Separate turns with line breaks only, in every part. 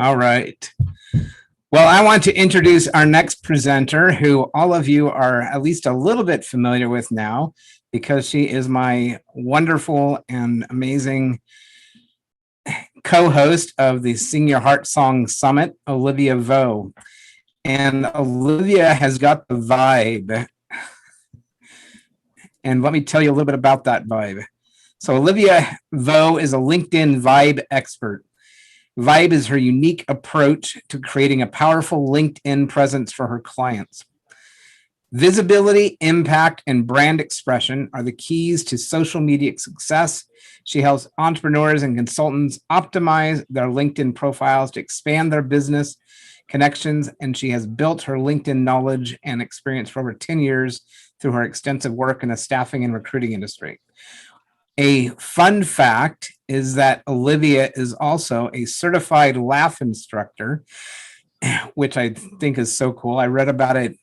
All right. Well, I want to introduce our next presenter, who all of you are at least a little bit familiar with now, because she is my wonderful and amazing co-host of the Sing Your Heart Song Summit, Olivia Vo. And Olivia has got the vibe. And let me tell you a little bit about that vibe. So Olivia Vo is a LinkedIn vibe expert. Vibe is her unique approach to creating a powerful LinkedIn presence for her clients. Visibility, impact, and brand expression are the keys to social media success. She helps entrepreneurs and consultants optimize their LinkedIn profiles to expand their business connections, and she has built her LinkedIn knowledge and experience for over 10 years through her extensive work in the staffing and recruiting industry. A fun fact is that Olivia is also a certified laugh instructor, which I think is so cool. I read about it,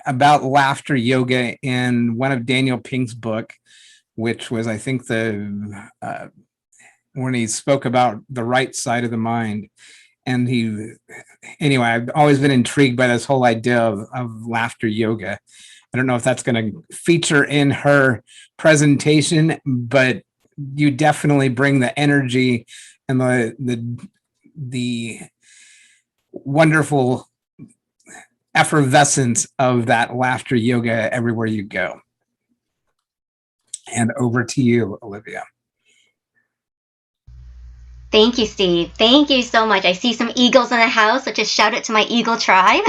about laughter yoga in one of Daniel Pink's book, which was, I think, when he spoke about the right side of the mind. And anyway, I've always been intrigued by this whole idea of laughter yoga. I don't know if that's going to feature in her presentation, but you definitely bring the energy and the wonderful effervescence of that laughter yoga everywhere you go. And over to you, Olivia.
Thank you, Steve. Thank you so much. I see some eagles in the house, so just shout out to my eagle tribe.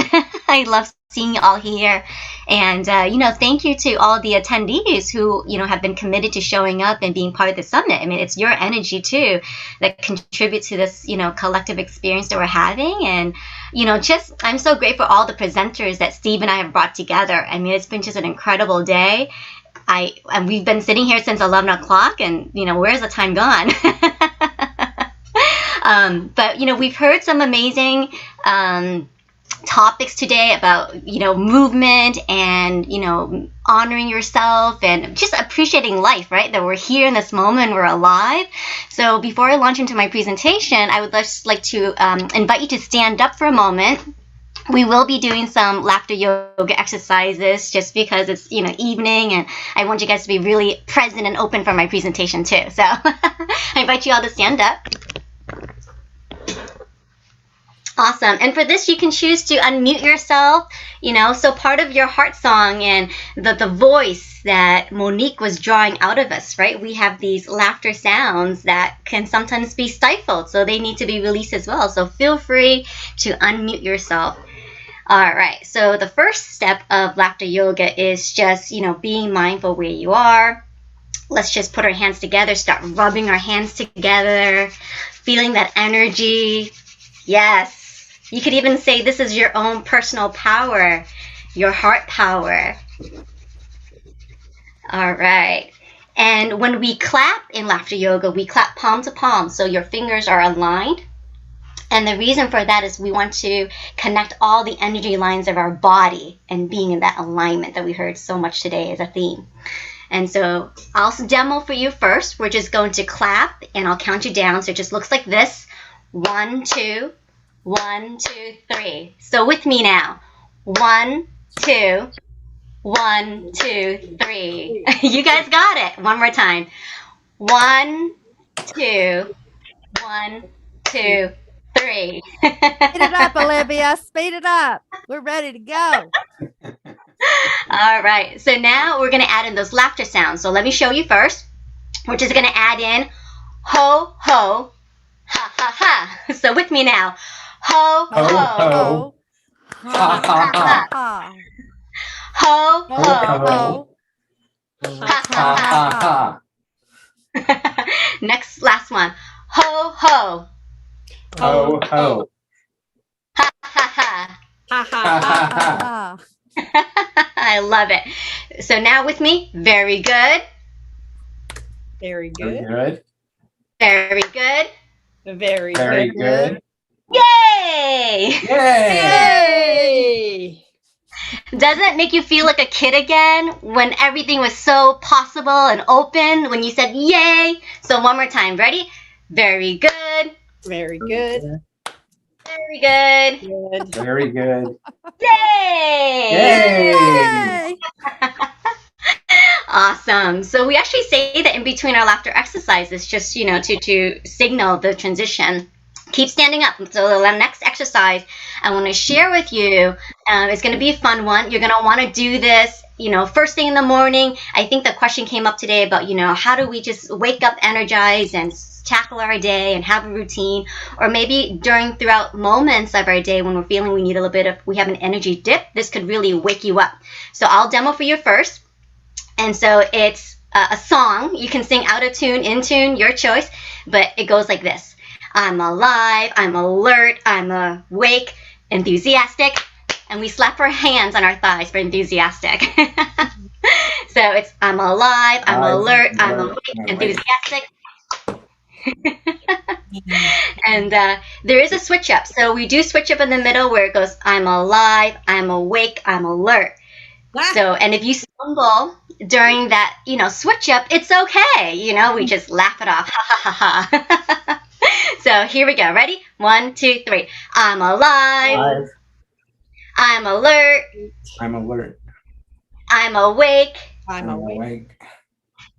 I love seeing you all here. And, thank you to all the attendees who, have been committed to showing up and being part of the summit. I mean, it's your energy, too, that contributes to this, collective experience that we're having. And, I'm so grateful for all the presenters that Steve and I have brought together. I mean, it's been just an incredible day. And we've been sitting here since 11 o'clock, and, where's the time gone? But we've heard some amazing topics today about, movement and, honoring yourself and just appreciating life, right? That we're here in this moment, we're alive. So before I launch into my presentation, I would just like to invite you to stand up for a moment. We will be doing some laughter yoga exercises just because it's, evening, and I want you guys to be really present and open for my presentation too. So I invite you all to stand up. Awesome. And for this, you can choose to unmute yourself, so part of your heart song and the voice that Monique was drawing out of us, right? We have these laughter sounds that can sometimes be stifled, so they need to be released as well. So feel free to unmute yourself. All right. So the first step of laughter yoga is just, being mindful where you are. Let's just put our hands together, start rubbing our hands together, feeling that energy. Yes. You could even say this is your own personal power, your heart power. All right. And when we clap in laughter yoga, we clap palm to palm, so your fingers are aligned. And the reason for that is we want to connect all the energy lines of our body and being in that alignment that we heard so much today as a theme. And so I'll demo for you first. We're just going to clap, and I'll count you down. So it just looks like this. 1, 2, 1, 2, 3. So with me now. 1, 2, 1, 2, 3. You guys got it. One more time. 1, 2, 1, 2, 3.
Speed it up, Olivia. Speed it up. We're ready to go.
All right. So now we're going to add in those laughter sounds. So let me show you first. We're just going to add in ho, ho, ha, ha, ha. So with me now. Ho, ho, ho,
Ha, ha, ha.
ho, ho,
Ho,
ha, ha, ha. Next, last one. Ho, ho.
Ho, ho.
Ha, ha, ha.
ha, ha, ha.
I love it. So now with me. Very good.
Very
Very
good.
good.
Very good.
Very
Very
good.
good.
Yay!
Yay!
Yay!
Doesn't it make you feel like a kid again when everything was so possible and open when you said yay? So one more time. Ready? Very good.
Very good.
Very good.
Good.
Very good.
Yay!
Yay!
Yay!
Awesome. So we actually say that in between our laughter exercises, just to signal the transition. Keep standing up. So the next exercise I want to share with you is going to be a fun one. You're going to want to do this, first thing in the morning. I think the question came up today about, how do we just wake up energized and tackle our day and have a routine, or maybe throughout moments of our day when we're feeling we have an energy dip. This could really wake you up. So I'll demo for you first. And so it's a song. You can sing out of tune, in tune, your choice, but it goes like this. I'm alive, I'm alert, I'm awake, enthusiastic, and we slap our hands on our thighs for enthusiastic. So it's I'm alive, I'm alert, I'm awake, enthusiastic. And there is a switch up. So we do switch up in the middle where it goes I'm alive, I'm awake, I'm alert. So, and if you stumble during that, switch up, it's okay. We just laugh it off. Ha ha ha ha. So here we go. Ready? 1, 2, 3. I'm alive. I'm alert.
I'm alert.
I'm awake.
I'm awake.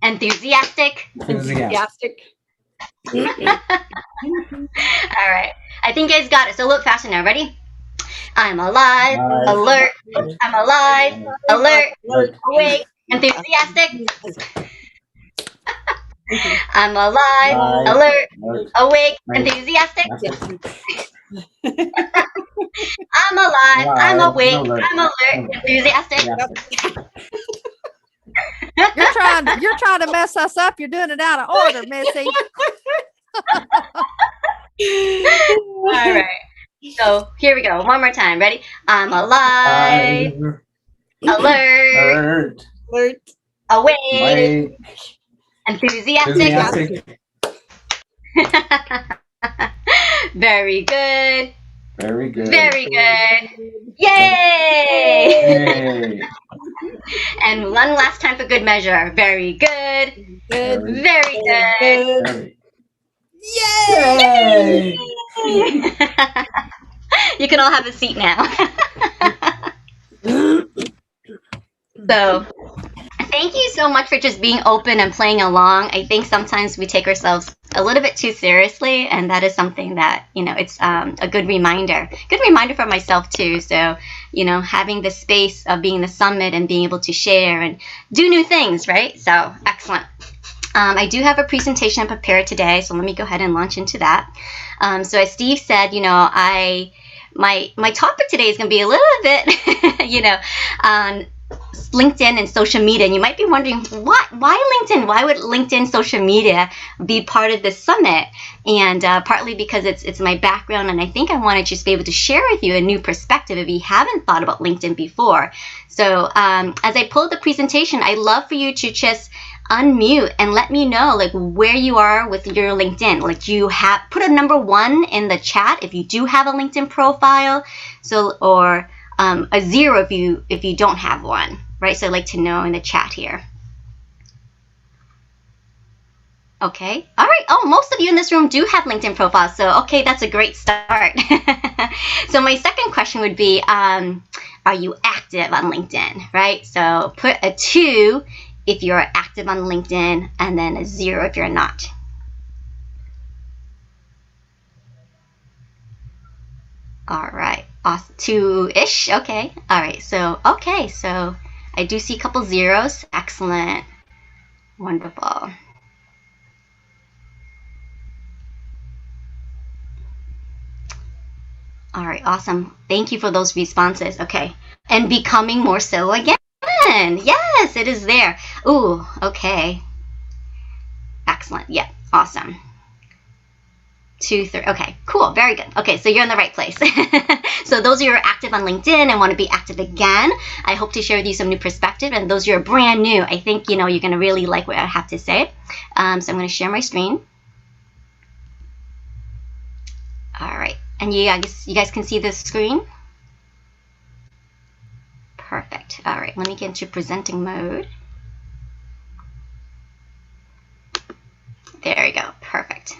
Enthusiastic.
Enthusiastic.
All right. I think you guys got it. So look faster now. Ready? I'm alive, alert, I'm alive, alert, awake, enthusiastic. I'm alive, alert, awake, enthusiastic. I'm alive, I'm awake, I'm alert, enthusiastic.
You're trying to mess us up. You're doing it out of order, Missy.
All right. So here we go. One more time. Ready? I'm alive, alert, awake, enthusiastic. Very good.
Very good.
Very good. Yay! And one last time for good measure. Very good. Very good.
Yay!
You can all have a seat now. So, thank you so much for just being open and playing along. I think sometimes we take ourselves a little bit too seriously, and that is something that, it's a good reminder. Good reminder for myself too. So, having the space of being the summit and being able to share and do new things, right? So, excellent. I do have a presentation prepared today, so let me go ahead and launch into that. So as Steve said, my topic today is going to be a little bit, on LinkedIn and social media. And you might be wondering, why LinkedIn? Why would LinkedIn social media be part of this summit? And partly because it's my background, and I think I want to just be able to share with you a new perspective if you haven't thought about LinkedIn before. So as I pull the presentation, I'd love for you to just unmute and let me know where you are with your LinkedIn. Put a number 1 in the chat if you do have a LinkedIn profile. So or a 0 if you don't have one, right? So I'd like to know in the chat here. Okay. All right. Oh, most of you in this room do have LinkedIn profiles. So, okay, that's a great start. So my second question would be, are you active on LinkedIn, right? So put a 2 if you're active on LinkedIn, and then a 0 if you're not. All right, awesome. 2-ish, okay. All right, so I do see a couple zeros. Excellent, wonderful. All right, awesome. Thank you for those responses. Okay, and becoming more so again. Yes, it is there. Ooh, okay. Excellent. Yeah, awesome. 2, 3. Okay, cool. Very good. Okay, so you're in the right place. So those who are active on LinkedIn and want to be active again, I hope to share with you some new perspective. And those who are brand new, I think, you're going to really like what I have to say. So I'm going to share my screen. All right. And you guys can see the screen? Perfect. All right, let me get into presenting mode. There you go. Perfect.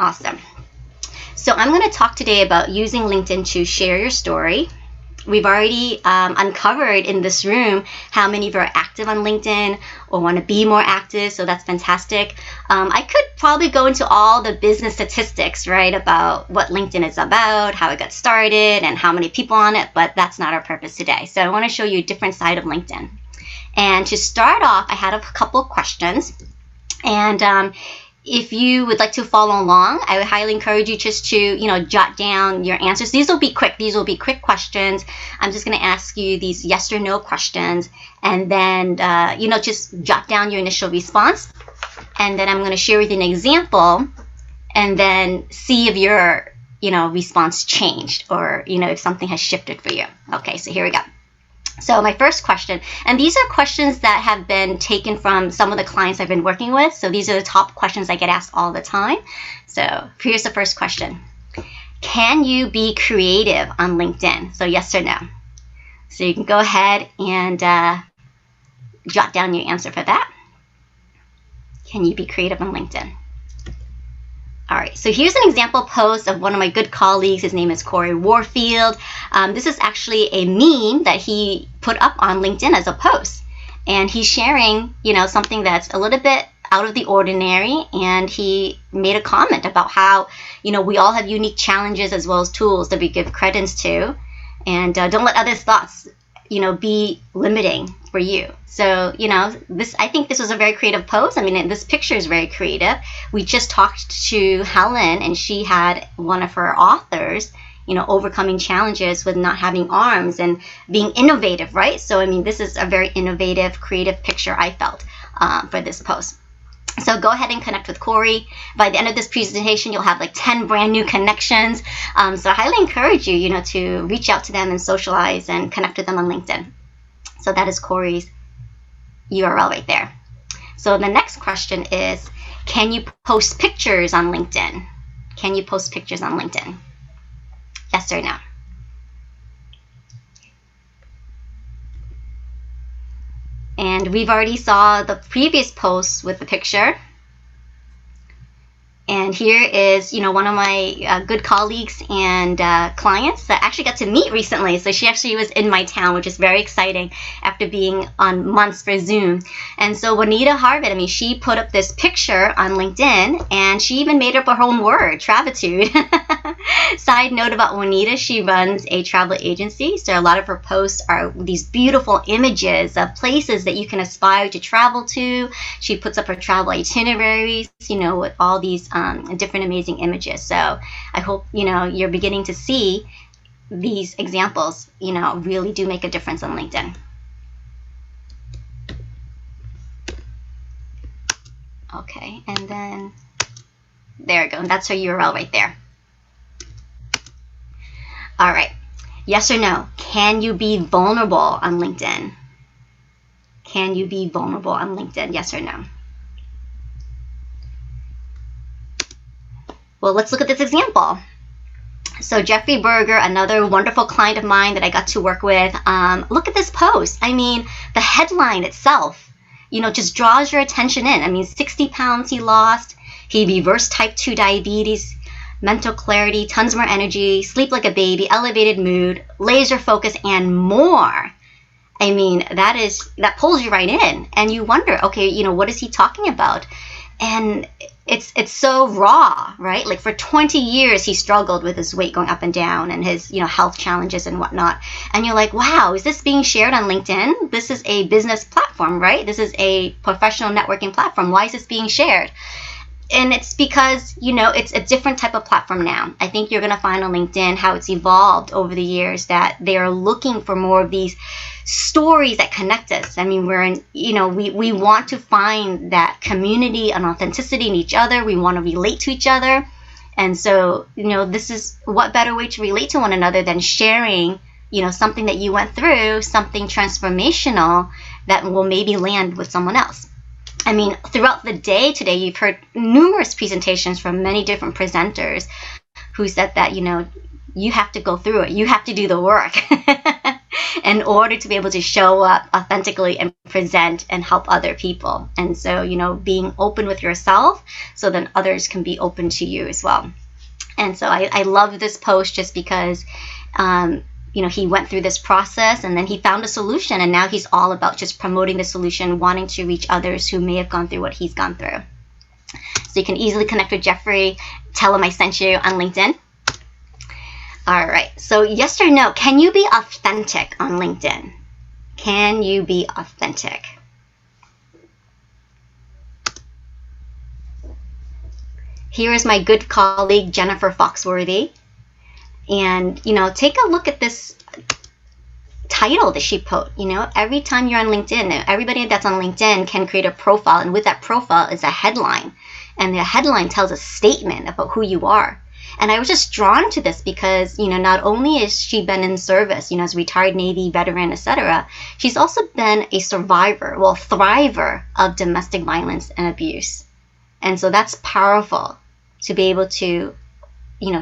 Awesome. So I'm going to talk today about using LinkedIn to share your story. We've already uncovered in this room how many of you are active on LinkedIn or want to be more active, so that's fantastic. I could probably go into all the business statistics, right, about what LinkedIn is about, how it got started, and how many people on it, but that's not our purpose today. So I want to show you a different side of LinkedIn. And to start off, I had a couple of questions. And if you would like to follow along, I would highly encourage you just to, jot down your answers. These will be quick. These will be quick questions. I'm just going to ask you these yes or no questions. And then, just jot down your initial response. And then I'm going to share with you an example and then see if your, response changed or, if something has shifted for you. Okay, so here we go. So my first question, and these are questions that have been taken from some of the clients I've been working with. So these are the top questions I get asked all the time. So here's the first question. Can you be creative on LinkedIn? So yes or no. So you can go ahead and jot down your answer for that. Can you be creative on LinkedIn? All right, so here's an example post of one of my good colleagues. His name is Corey Warfield. This is actually a meme that he put up on LinkedIn as a post. And he's sharing, something that's a little bit out of the ordinary. And he made a comment about how, we all have unique challenges as well as tools that we give credence to. And don't let others' thoughts, be limiting for you. So, I think this was a very creative post. I mean, this picture is very creative. We just talked to Helen, and she had one of her authors, overcoming challenges with not having arms and being innovative, right? So, I mean, this is a very innovative, creative picture I felt for this post. So go ahead and connect with Corey. By the end of this presentation, you'll have like 10 brand new connections. So I highly encourage you, to reach out to them and socialize and connect with them on LinkedIn. So that is Corey's URL right there. So the next question is, can you post pictures on LinkedIn? Can you post pictures on LinkedIn? Yes or no? And we've already saw the previous post with the picture. And here is, one of my good colleagues and clients that I actually got to meet recently. So she actually was in my town, which is very exciting after being on months for Zoom. And so Juanita Harvard, she put up this picture on LinkedIn, and she even made up her own word, travitude. Side note about Juanita, she runs a travel agency. So a lot of her posts are these beautiful images of places that you can aspire to travel to. She puts up her travel itineraries, with all these different amazing images. So I hope, you're beginning to see these examples, really do make a difference on LinkedIn. Okay, and then there we go. That's her URL right there. All right, yes or no? Can you be vulnerable on LinkedIn? Can you be vulnerable on LinkedIn? Yes or no? Well, let's look at this example. So Jeffrey Berger, another wonderful client of mine that I got to work with, look at this post. I mean, the headline itself, just draws your attention in. 60 pounds he lost. He reversed type 2 diabetes, mental clarity, tons more energy, sleep like a baby, elevated mood, laser focus, and more. That pulls you right in. And you wonder, okay, what is he talking about? And it's so raw, right? Like for 20 years, he struggled with his weight going up and down and his, health challenges and whatnot. And you're like, wow, is this being shared on LinkedIn? This is a business platform, right? This is a professional networking platform. Why is this being shared? And it's because, it's a different type of platform now. I think you're going to find on LinkedIn how it's evolved over the years, that they are looking for more of these stories that connect us. We're in, we want to find that community and authenticity in each other. We want to relate to each other. And so, this is what better way to relate to one another than sharing, something that you went through, something transformational that will maybe land with someone else. Throughout the day today, you've heard numerous presentations from many different presenters who said that, you have to go through it. You have to do the work. in order to be able to show up authentically and present and help other people. And so, being open with yourself so then others can be open to you as well. And so I love this post just because, he went through this process and then he found a solution, and now he's all about just promoting the solution, wanting to reach others who may have gone through what he's gone through. So you can easily connect with Jeffrey, tell him I sent you on LinkedIn. All right, so yes or no, can you be authentic on LinkedIn? Can you be authentic? Here is my good colleague, Jennifer Foxworthy. And, take a look at this title that she put. Every time you're on LinkedIn, everybody that's on LinkedIn can create a profile. And with that profile is a headline. And the headline tells a statement about who you are. And I was just drawn to this because, not only has she been in service, as a retired Navy veteran, etc., she's also been a survivor, thriver of domestic violence and abuse. And so that's powerful to be able to,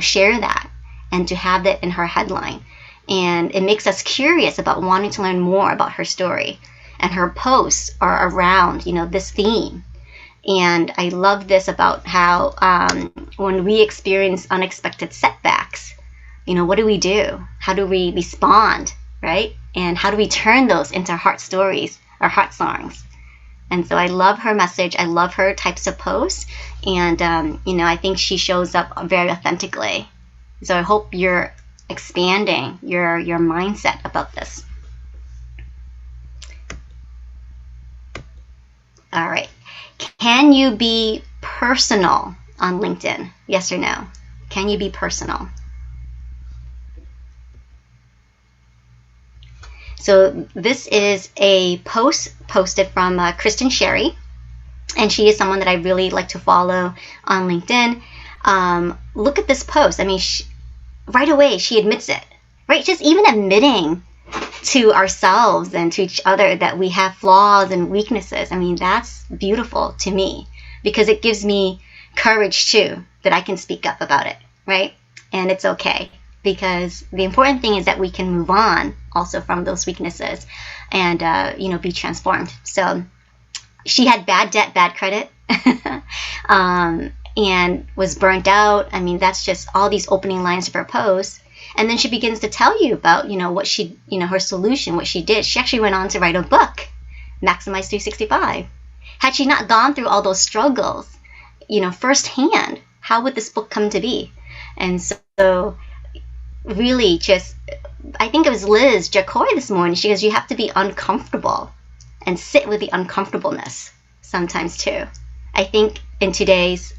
share that and to have that in her headline. And it makes us curious about wanting to learn more about her story. And her posts are around, this theme. And I love this about how when we experience unexpected setbacks, what do we do? How do we respond, right? And how do we turn those into heart stories or heart songs? And so I love her message. I love her types of posts. And, I think she shows up very authentically. So I hope you're expanding your mindset about this. All right. Can you be personal on LinkedIn? Yes or no? Can you be personal? So this is a post posted from Kristen Sherry, and she is someone that I really like to follow on LinkedIn. Look at this post. I mean, right away she admits it, right? Just even admitting to ourselves and to each other that we have flaws and weaknesses. I mean, that's beautiful to me because it gives me courage too, that I can speak up about it, right? And it's okay, because the important thing is that we can move on also from those weaknesses and, be transformed. So she had bad debt, bad credit, and was burnt out. I mean, that's just all these opening lines of her post. And then she begins to tell you about, what she, her solution, what she did. She actually went on to write a book, Maximize 365. Had she not gone through all those struggles, firsthand, how would this book come to be? And so really just, I think it was Liz Jacoy this morning. She goes, you have to be uncomfortable and sit with the uncomfortableness sometimes too. I think in today's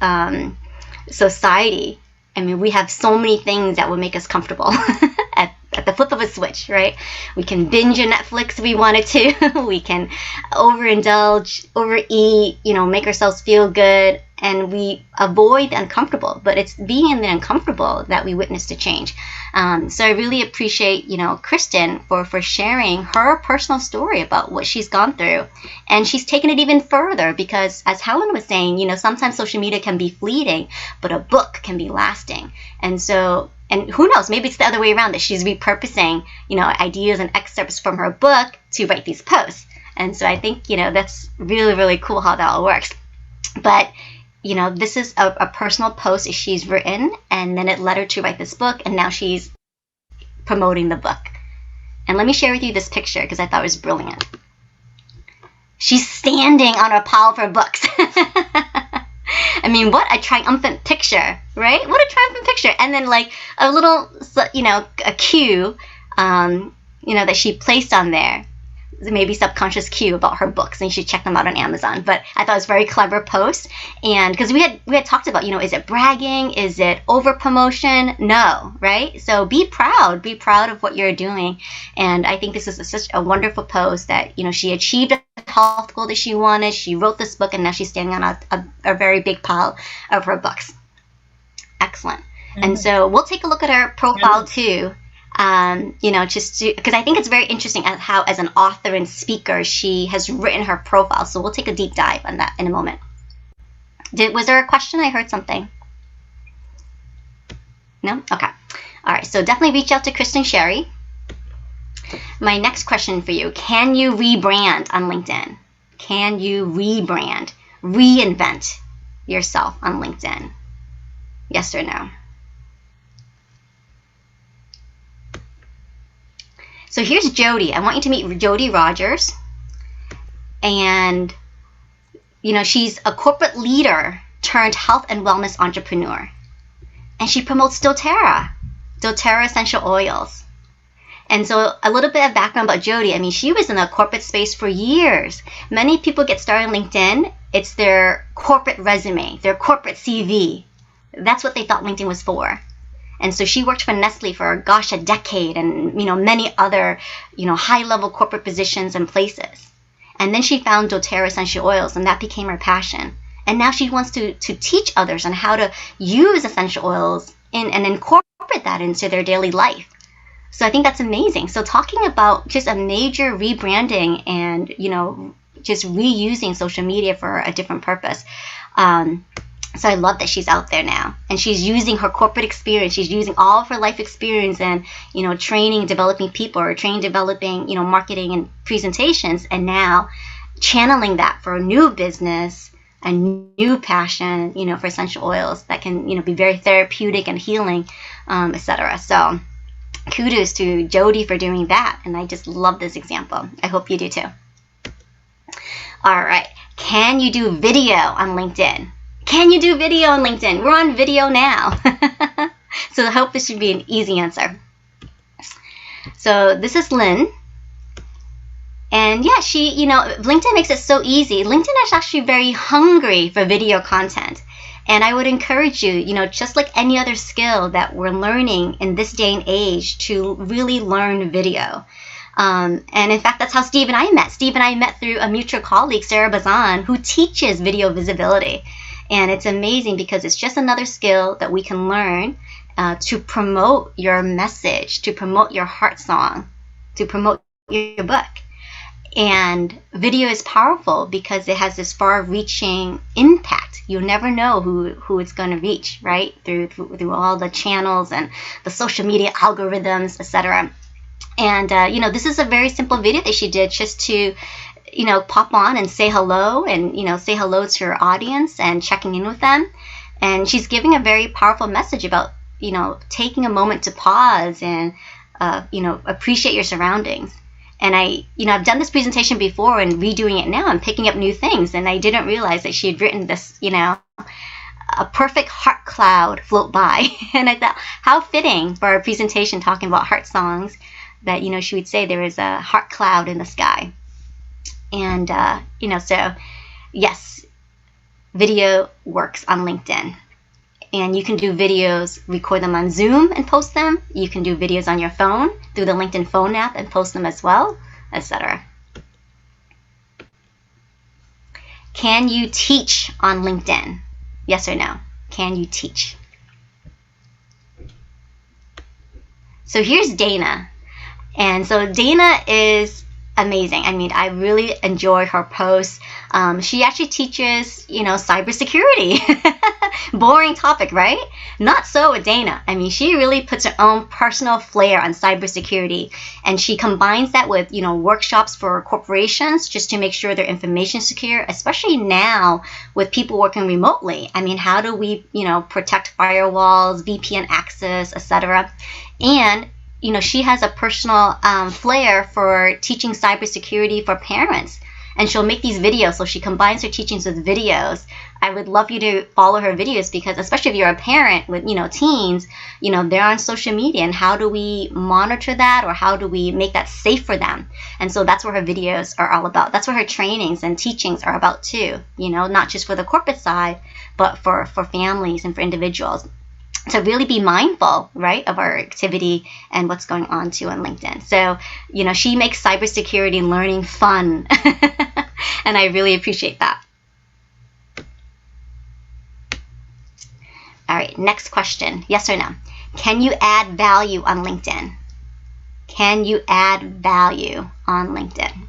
society, I mean, we have so many things that would make us comfortable at the flip of a switch, right? We can binge on Netflix if we wanted to. We can overindulge, overeat, make ourselves feel good, and we avoid the uncomfortable. But it's being in the uncomfortable that we witness the change. So I really appreciate, Kristen for sharing her personal story about what she's gone through. And she's taken it even further because, as Helen was saying, sometimes social media can be fleeting, but a book can be lasting. And so, and who knows, maybe it's the other way around, that she's repurposing, ideas and excerpts from her book to write these posts. And so I think, that's really, really cool how that all works. But this is a personal post that she's written, and then it led her to write this book, and now she's promoting the book. And let me share with you this picture because I thought it was brilliant. She's standing on a pile of her books. I mean, what a triumphant picture, right? What a triumphant picture. And then like a little, a cue, that she placed on there. Maybe subconscious cue about her books, and you should check them out on Amazon. But I thought it was a very clever post, and because we had talked about, is it bragging, is it over promotion? No, right? So be proud of what you're doing, and I think this is such a wonderful post that she achieved a health goal that she wanted. She wrote this book, and now she's standing on a very big pile of her books. Excellent. Mm-hmm. And so we'll take a look at her profile too. Just because I think it's very interesting at how, as an author and speaker, she has written her profile. So we'll take a deep dive on that in a moment. Was there a question? I heard something. No? Okay. All right. So definitely reach out to Kristen Sherry. My next question for you, can you rebrand on LinkedIn? Can you rebrand, reinvent yourself on LinkedIn? Yes or no? So here's Jody. I want you to meet Jody Rogers. And, you know, she's a corporate leader turned health and wellness entrepreneur. And she promotes doTERRA essential oils. And so a little bit of background about Jody. I mean, she was in the corporate space for years. Many people get started on LinkedIn. It's their corporate resume, their corporate CV. That's what they thought LinkedIn was for. And so she worked for Nestle for, gosh, a decade, and, you know, many other, you know, high-level corporate positions and places. And then she found doTERRA essential oils, and that became her passion. And now she wants to teach others on how to use essential oils and incorporate that into their daily life. So I think that's amazing. So talking about just a major rebranding and, you know, just reusing social media for a different purpose. So I love that she's out there now, and she's using her corporate experience. She's using all of her life experience and, you know, training, developing people, or training, developing, you know, marketing and presentations, and now channeling that for a new business, a new passion, you know, for essential oils that can, you know, be very therapeutic and healing, etc. So kudos to Jody for doing that, and I just love this example. I hope you do too. All right, can you do video on LinkedIn? Can you do video on LinkedIn? We're on video now. So I hope this should be an easy answer. So this is Lynn. And yeah, she, you know, LinkedIn makes it so easy. LinkedIn is actually very hungry for video content. And I would encourage you, you know, just like any other skill that we're learning in this day and age, to really learn video. And in fact, that's how Steve and I met. Steve and I met through a mutual colleague, Sarah Bazan, who teaches video visibility. And it's amazing because it's just another skill that we can learn to promote your message, to promote your heart song, to promote your book. And video is powerful because it has this far-reaching impact. You'll never know who it's going to reach, right? Through all the channels and the social media algorithms, etc. And, you know, this is a very simple video that she did just to, you know, pop on and say hello, and, you know, say hello to her audience and checking in with them. And she's giving a very powerful message about, you know, taking a moment to pause and, you know, appreciate your surroundings. And I've done this presentation before, and redoing it now, I'm picking up new things. And I didn't realize that she had written this, you know, a perfect heart cloud float by. And I thought, how fitting for a presentation talking about heart songs, that, you know, she would say there is a heart cloud in the sky. And, you know, so yes, video works on LinkedIn. And you can do videos, record them on Zoom and post them. You can do videos on your phone through the LinkedIn phone app and post them as well, etc. Can you teach on LinkedIn? Yes or no? Can you teach? So here's Dana. And so Dana is amazing. I mean, I really enjoy her posts. She actually teaches, you know, cybersecurity. Boring topic, right? Not so with Dana. I mean, she really puts her own personal flair on cybersecurity, and she combines that with, you know, workshops for corporations just to make sure their information is secure, especially now with people working remotely. I mean, how do we, you know, protect firewalls, VPN access, etc. And you know, she has a personal flair for teaching cybersecurity for parents, and she'll make these videos. So she combines her teachings with videos. I would love you to follow her videos, because especially if you're a parent with, you know, teens, you know, they're on social media, and how do we monitor that, or how do we make that safe for them? And so that's what her videos are all about. That's what her trainings and teachings are about too, you know, not just for the corporate side, but for families and for individuals. To really be mindful, right, of our activity and what's going on too on LinkedIn. So, you know, she makes cybersecurity and learning fun. And I really appreciate that. All right, next question. Yes or no? Can you add value on LinkedIn? Can you add value on LinkedIn?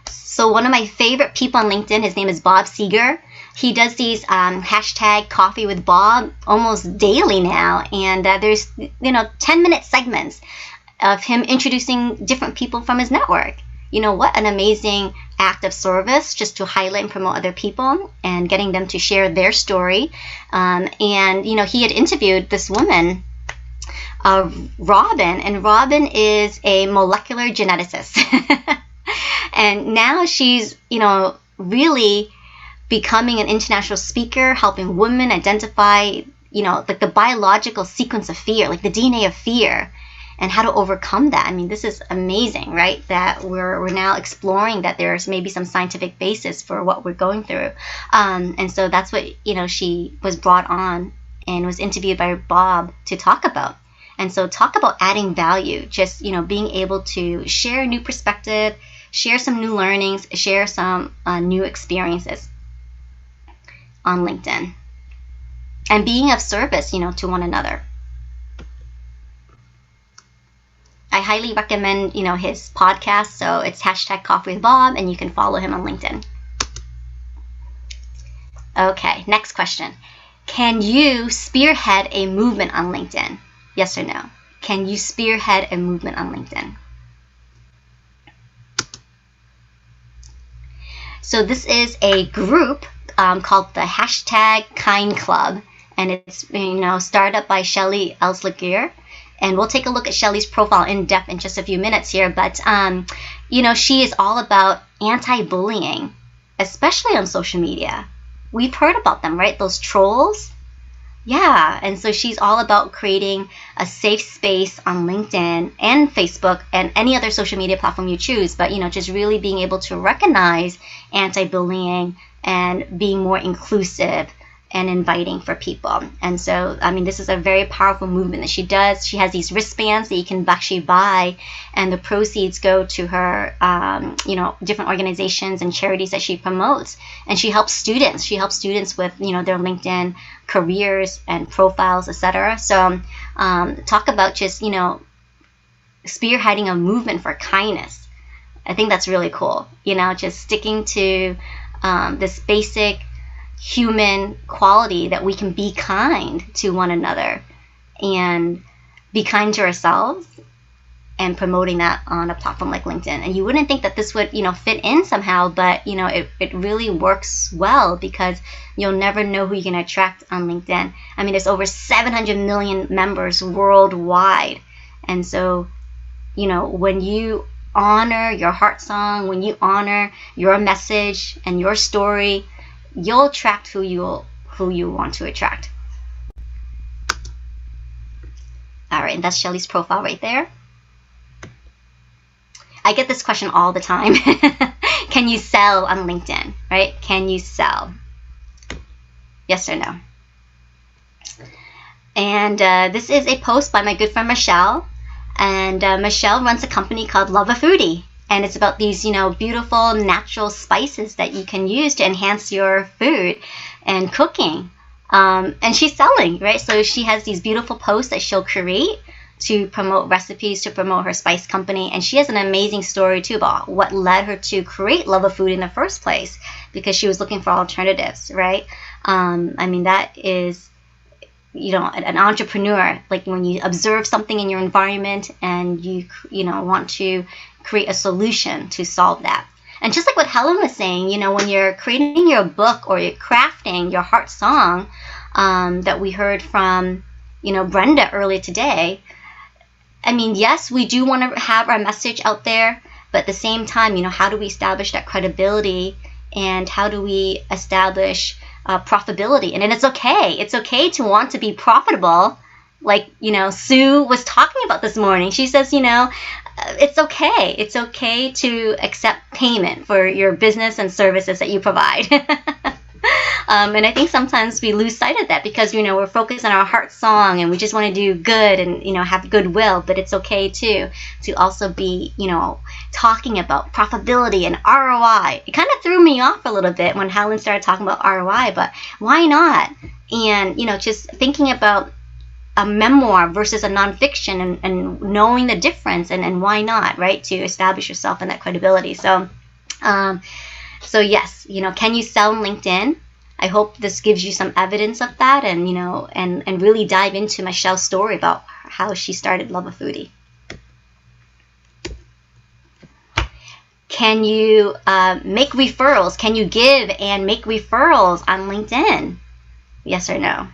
So one of my favorite people on LinkedIn, his name is Bob Seeger. he does these hashtag Coffee with Bob almost daily now, and there's 10-minute segments of him introducing different people from his network. What an amazing act of service, just to highlight and promote other people and getting them to share their story. And he had interviewed this woman, Robin, and Robin is a molecular geneticist. And now she's really becoming an international speaker, helping women identify like the biological sequence of fear, like the DNA of fear, and how to overcome that. I mean, this is amazing, right? That we're now exploring that there's maybe some scientific basis for what we're going through. And so that's what, she was brought on and was interviewed by Bob to talk about. And so talk about adding value, just, being able to share a new perspective, share some new learnings, share some new experiences on LinkedIn, and being of service, to one another. I highly recommend, his podcast. So it's hashtag Coffee with Bob, and you can follow him on LinkedIn. Okay, next question. Can you spearhead a movement on LinkedIn? Yes or no? Can you spearhead a movement on LinkedIn? So this is a group called the hashtag Kind Club, and it's started up by Shelly Elsliger. And we'll take a look at Shelly's profile in depth in just a few minutes here. But, she is all about anti-bullying, especially on social media. We've heard about them, right? Those trolls. Yeah. And so she's all about creating a safe space on LinkedIn and Facebook and any other social media platform you choose. But, just really being able to recognize anti-bullying and being more inclusive and inviting for people. And so, this is a very powerful movement that she does. She has these wristbands that you can actually buy, and the proceeds go to her, different organizations and charities that she promotes. And she helps students. She helps students with, their LinkedIn careers and profiles, etc. So, talk about just, spearheading a movement for kindness. I think that's really cool. Just sticking to this basic human quality that we can be kind to one another and be kind to ourselves, and promoting that on a platform like LinkedIn. And you wouldn't think that this would, fit in somehow, but, it really works well, because you'll never know who you can attract on LinkedIn. There's over 700 million members worldwide. And so, when you honor your heart song, when you honor your message and your story, you'll attract who you want to attract. All right, and that's Shelly's profile right there. I get this question all the time. Can you sell on LinkedIn, right? Can you sell? Yes or no? And this is a post by my good friend Michelle. And Michelle runs a company called Love a Foodie. And it's about these, beautiful natural spices that you can use to enhance your food and cooking. And she's selling, right? So she has these beautiful posts that she'll create to promote recipes, to promote her spice company. And she has an amazing story, too, about what led her to create Love a Food in the first place, because she was looking for alternatives, right? That is, an entrepreneur, like when you observe something in your environment and you want to create a solution to solve that. And just like what Helen was saying, when you're creating your book or you're crafting your heart song that we heard from, Brenda earlier today, yes, we do want to have our message out there, but at the same time, how do we establish that credibility, and how do we establish profitability? And then it's okay to want to be profitable. Like, Sue was talking about this morning. She says, it's okay to accept payment for your business and services that you provide. And I think sometimes we lose sight of that, because we're focused on our heart song and we just want to do good and have goodwill. But it's okay to also be talking about profitability and ROI. It kind of threw me off a little bit when Helen started talking about ROI, but why not? And just thinking about a memoir versus a nonfiction, and knowing the difference, and why not, right? To establish yourself in that credibility. So yes, can you sell on LinkedIn? I hope this gives you some evidence of that, and and really dive into Michelle's story about how she started Love a Foodie. Can you make referrals? Can you give and make referrals on LinkedIn? Yes or no?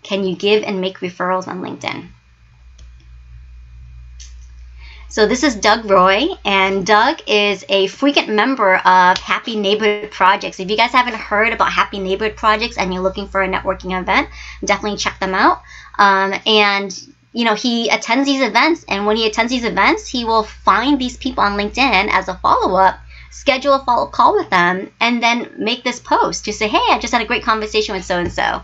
Can you give and make referrals on LinkedIn? So this is Doug Roy, and Doug is a frequent member of Happy Neighborhood Projects. If you guys haven't heard about Happy Neighborhood Projects and you're looking for a networking event, definitely check them out. And he attends these events, and when he attends these events, he will find these people on LinkedIn as a follow-up, schedule a follow-up call with them, and then make this post to say, hey, I just had a great conversation with so-and-so.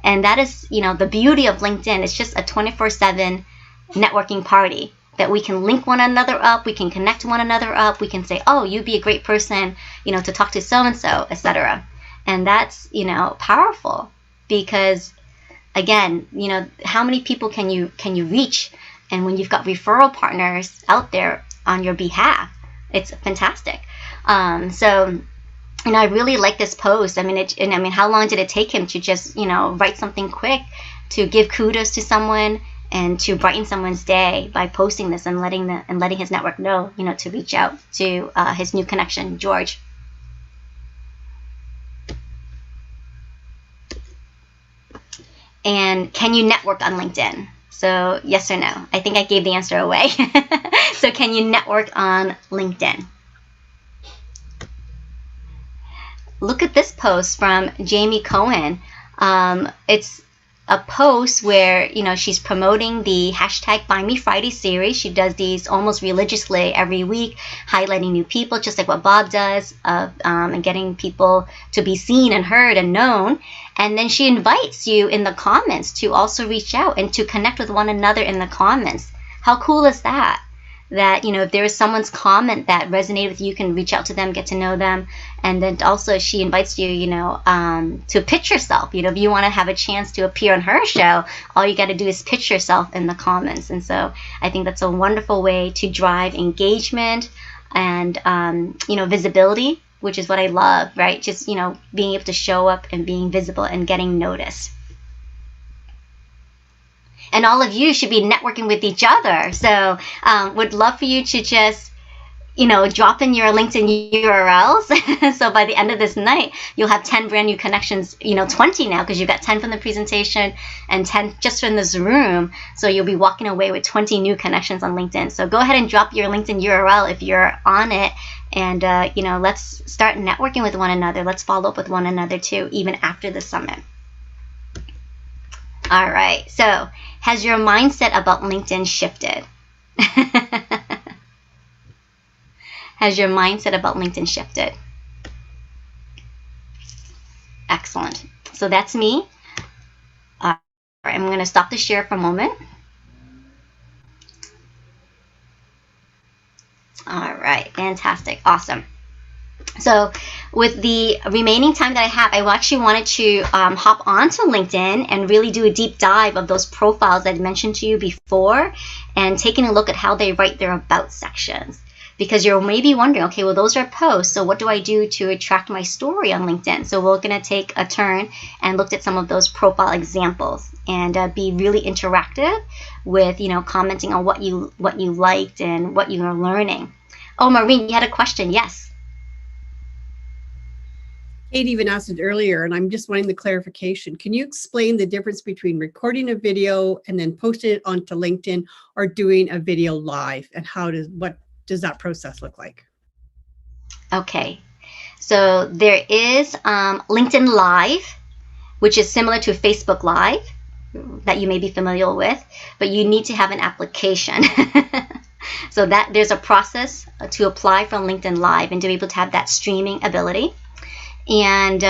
And that is, the beauty of LinkedIn. It's just a 24/7 networking party that we can link one another up, we can connect one another up, we can say, oh, you'd be a great person, to talk to so-and-so, etc. And that's, powerful, because again, how many people can you reach? And when you've got referral partners out there on your behalf, it's fantastic. So I really like this post. I mean, how long did it take him to just, write something quick to give kudos to someone and to brighten someone's day by posting this and letting his network know, to reach out to his new connection, George. And can you network on LinkedIn? So yes or no? I think I gave the answer away. So can you network on LinkedIn? Look at this post from Jamie Cohen. It's a post where she's promoting the hashtag Find Me Friday series. She does these almost religiously every week, highlighting new people, just like what Bob does, and getting people to be seen and heard and known. And then she invites you in the comments to also reach out and to connect with one another in the comments. How cool is that? That, if there is someone's comment that resonated with you, you can reach out to them, get to know them. And then also she invites you, to pitch yourself. If you want to have a chance to appear on her show, all you got to do is pitch yourself in the comments. And so I think that's a wonderful way to drive engagement and, visibility, which is what I love, right? Just, being able to show up and being visible and getting noticed. And all of you should be networking with each other. So would love for you to just, drop in your LinkedIn URLs. So by the end of this night, you'll have 10 brand new connections, 20 now, because you've got 10 from the presentation and 10 just from this room. So you'll be walking away with 20 new connections on LinkedIn. So go ahead and drop your LinkedIn URL if you're on it. And, let's start networking with one another. Let's follow up with one another too, even after the summit. All right. So has your mindset about LinkedIn shifted? Has your mindset about LinkedIn shifted? Excellent. So that's me. All right, I'm going to stop the share for a moment. All right. Fantastic. Awesome. So with the remaining time that I have, I actually wanted to hop onto LinkedIn and really do a deep dive of those profiles that I mentioned to you before, and taking a look at how they write their about sections. Because you're maybe wondering, okay, well, those are posts, so what do I do to attract my story on LinkedIn? So we're going to take a turn and look at some of those profile examples and be really interactive with, commenting on what you liked and what you are learning. Oh, Maureen, you had a question. Yes.
Kate even asked it earlier, and I'm just wanting the clarification. Can you explain the difference between recording a video and then posting it onto LinkedIn, or doing a video live, and what does that process look like?
Okay, so there is LinkedIn Live, which is similar to Facebook Live that you may be familiar with, but you need to have an application. So that there's a process to apply for LinkedIn Live and to be able to have that streaming ability. And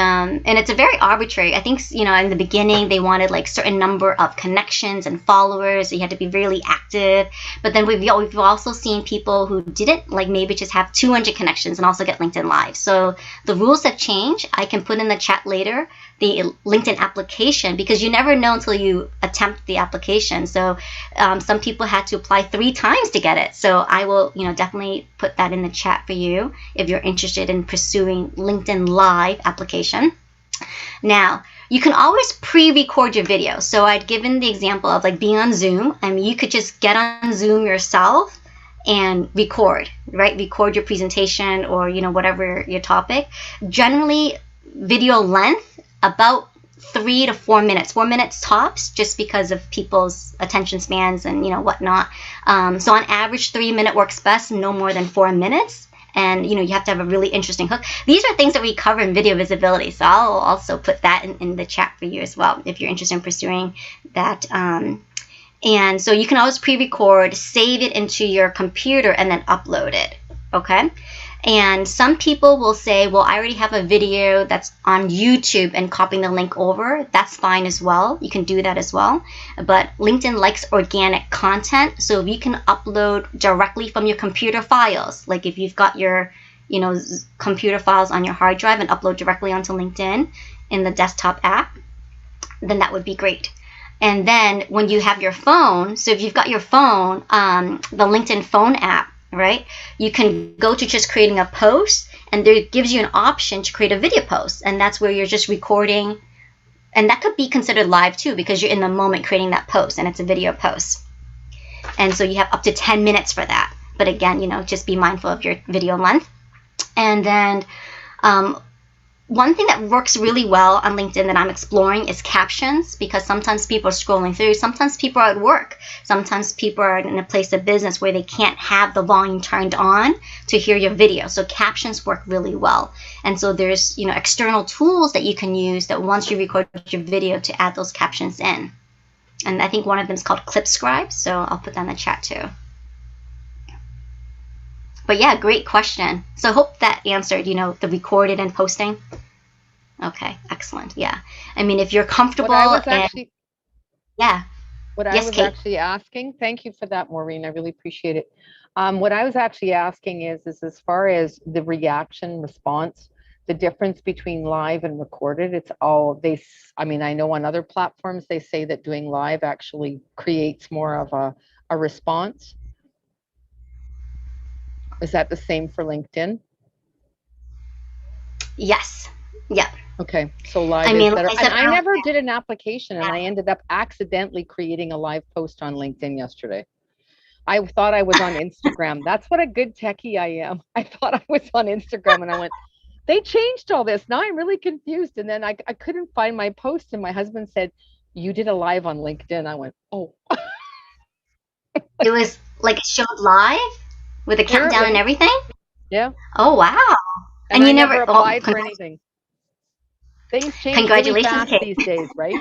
it's a very arbitrary. I think, in the beginning they wanted like certain number of connections and followers. So you had to be really active. But then we've also seen people who didn't, like maybe just have 200 connections and also get LinkedIn Live. So the rules have changed. I can put in the chat later the LinkedIn application, because you never know until you attempt the application. So some people had to apply 3 times to get it. So I will, definitely put that in the chat for you if you're interested in pursuing LinkedIn Live Live application. Now, you can always pre-record your video. So I'd given the example of like being on Zoom. I mean, you could just get on Zoom yourself and record, right? Record your presentation or, you know, whatever your topic. Generally, video length, about 3 to 4 minutes, 4 minutes tops, just because of people's attention spans and, you know, whatnot. So on average, 3-minute works best, no more than 4 minutes. And, you know, you have to have a really interesting hook. These are things that we cover in video visibility. So I'll also put that in the chat for you as well, if you're interested in pursuing that. And so you can always pre-record, save it into your computer, and then upload it. Okay. And some people will say, well, I already have a video that's on YouTube and copying the link over. That's fine as well. You can do that as well. But LinkedIn likes organic content. So if you can upload directly from your computer files, like if you've got your, you know, computer files on your hard drive and upload directly onto LinkedIn in the desktop app, then that would be great. And then when you have your phone, so if you've got your phone, the LinkedIn phone app, right? You can go to just creating a post, and there gives you an option to create a video post, and that's where you're just recording, and that could be considered live too, because you're in the moment creating that post, and it's a video post. And so you have up to 10 minutes for that. But again, you know, just be mindful of your video length. And then one thing that works really well on LinkedIn that I'm exploring is captions, because sometimes people are scrolling through, sometimes people are at work, sometimes people are in a place of business where they can't have the volume turned on to hear your video. So captions work really well. And so there's, you know, external tools that you can use that once you record your video to add those captions in. And I think one of them is called Clipscribe, so I'll put that in the chat too. But yeah, great question. So I hope that answered, you know, the recorded and posting. Okay, excellent. Yeah. I mean, if you're comfortable.
What I was actually asking, thank you for that, Maureen. I really appreciate it. What I was actually asking is as far as the reaction response, the difference between live and recorded, it's all I mean, I know on other platforms, they say that doing live actually creates more of a response. Is that the same for LinkedIn?
Yes. Yeah.
Okay. So live is better. And I never did an application, and I ended up accidentally creating a live post on LinkedIn yesterday. I thought I was on Instagram. That's what a good techie I am. I thought I was on Instagram, and I went, they changed all this. Now I'm really confused. And then I couldn't find my post, and my husband said, you did a live on LinkedIn. I went, oh.
It was like it showed live? With a countdown and everything?
Yeah.
Oh, wow.
And you never applied for anything. Things change really fast these days, right?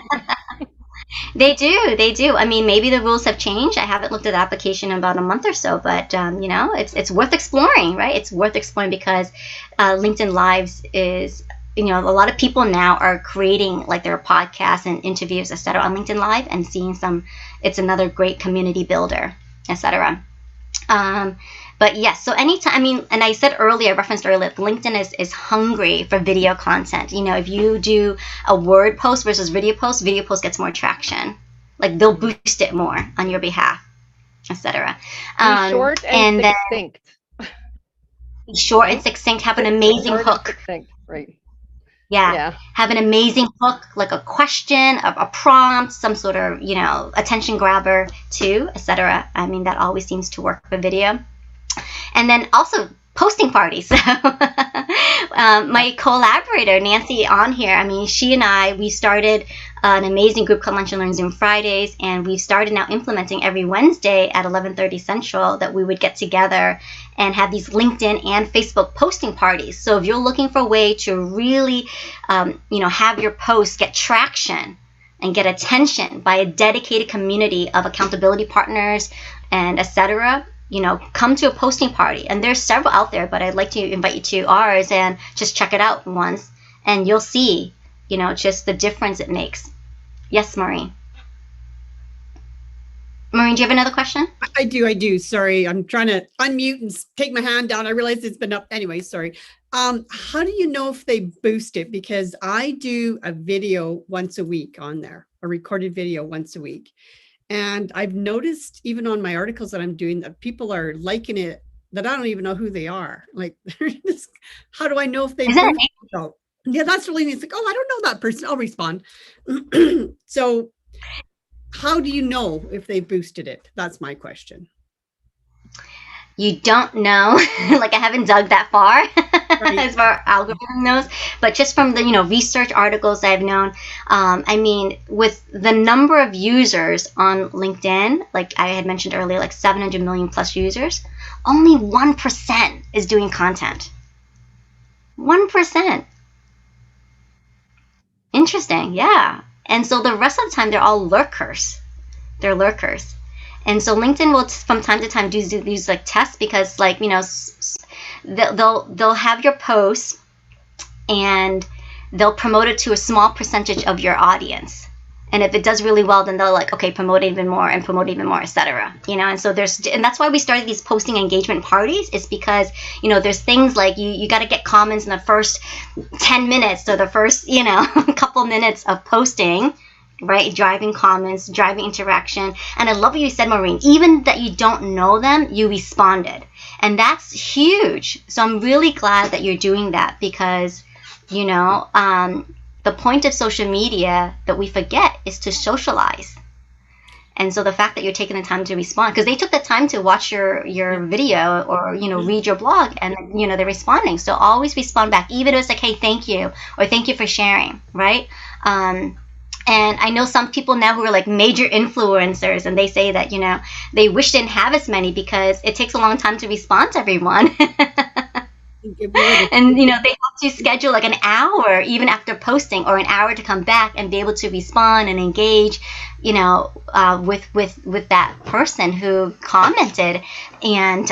They do. I mean, maybe the rules have changed. I haven't looked at the application in about a month or so, but, you know, it's worth exploring, right? It's worth exploring because LinkedIn Lives is, you know, a lot of people now are creating like their podcasts and interviews, etc. on LinkedIn Live and seeing it's another great community builder, etc. But yes, so anytime, I mean, and I referenced earlier, LinkedIn is hungry for video content. You know, if you do a word post versus video post gets more traction. Like they'll boost it more on your behalf, etc.
Short and succinct.
Short and succinct, have an amazing hook.
Right.
Yeah. Have an amazing hook, like a question, a prompt, some sort of, you know, attention grabber too, etc. I mean, that always seems to work for video. And then also posting parties. My collaborator, Nancy, on here, I mean, she and we started an amazing group called Lunch and Learn Zoom Fridays, and we've started now implementing every Wednesday at 11:30 Central that we would get together and have these LinkedIn and Facebook posting parties. So if you're looking for a way to really, you know, have your posts get traction and get attention by a dedicated community of accountability partners and etc., you know, come to a posting party. And there's several out there, but I'd like to invite you to ours and just check it out once, and you'll see, you know, just the difference it makes. Yes, Maureen. Maureen, do you have another question?
I do. Sorry, I'm trying to unmute and take my hand down. I realize it's been up. Anyway, sorry. How do you know if they boost it? Because I do a video once a week on there, a recorded video once a week. And I've noticed even on my articles that I'm doing that people are liking it, that I don't even know who they are. Like, how do I know if they boost it? Yeah, that's really neat. It's like, oh, I don't know that person. I'll respond. So how do you know if they boosted it? That's my question.
You don't know. Like, I haven't dug that far
Right.
as far as algorithm knows, but just from the research articles I've known, I mean, with the number of users on LinkedIn, like I had mentioned earlier, like 700 million plus users, only 1% is doing content. 1%. Interesting, yeah. And so the rest of the time, they're all lurkers. They're lurkers. And so LinkedIn will from time to time do these like tests, because like, they'll have your posts and they'll promote it to a small percentage of your audience. And if it does really well, then they'll like, okay, promote it even more and promote it even more, etc. And so and that's why we started these posting engagement parties, is because, there's things like you got to get comments in the first 10 minutes or the first, couple minutes of posting, right? Driving comments, driving interaction. And I love what you said, Maureen, even that you don't know them, you responded. And that's huge. So I'm really glad that you're doing that, because, the point of social media that we forget is to socialize. And so the fact that you're taking the time to respond, because they took the time to watch your video or, read your blog, and, they're responding. So always respond back, even if it's like, hey, thank you, or thank you for sharing, right? And I know some people now who are like major influencers, and they say that, they wish they didn't have as many because it takes a long time to respond to everyone. And, they have to schedule like an hour even after posting, or an hour to come back and be able to respond and engage, with that person who commented. And,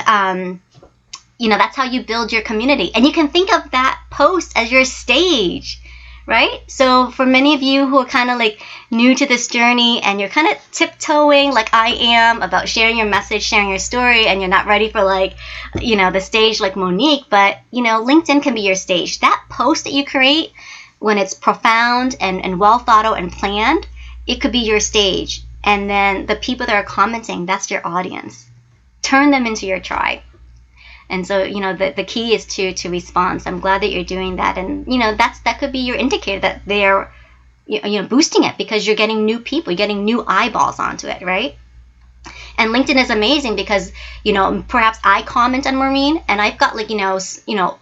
that's how you build your community. And you can think of that post as your stage, right? So for many of you who are kind of like new to this journey, and you're kind of tiptoeing like I am about sharing your message, sharing your story, and you're not ready for like, the stage like Monique, but LinkedIn can be your stage. That post that you create, when it's profound and well thought out and planned, it could be your stage. And then the people that are commenting, that's your audience. Turn them into your tribe. And so, the key is to respond. So I'm glad that you're doing that. And, that could be your indicator that they're, boosting it, because you're getting new people, you're getting new eyeballs onto it, right? And LinkedIn is amazing because, perhaps I comment on Maureen, and I've got like,